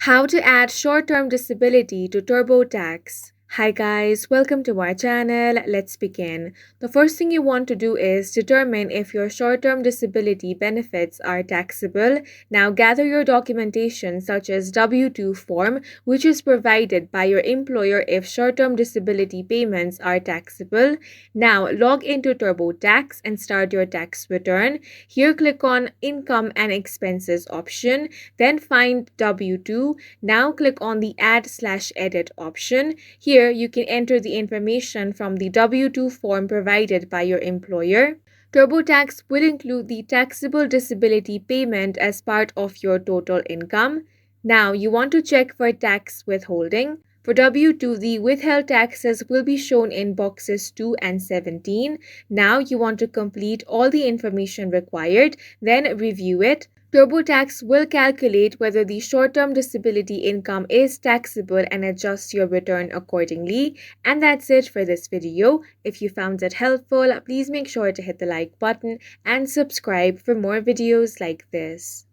How to add short-term disability to TurboTax. Hi guys, welcome to our channel. Let's begin. The first thing you want to do is determine if your short-term disability benefits are taxable. Now gather your documentation such as W-2 form, which is provided by your employer if short-term disability payments are taxable. Now log into TurboTax and start your tax return. Here click on Income and Expenses option, then find W-2. Now click on the Add/Edit option. Here you can enter the information from the W-2 form provided by your employer. TurboTax will include the taxable disability payment as part of your total income. Now you want to check for tax withholding. For W-2, the withheld taxes will be shown in boxes 2 and 17. Now you want to complete all the information required, then review it. TurboTax will calculate whether the short-term disability income is taxable and adjust your return accordingly. And that's it for this video. If you found it helpful, please make sure to hit the like button and subscribe for more videos like this.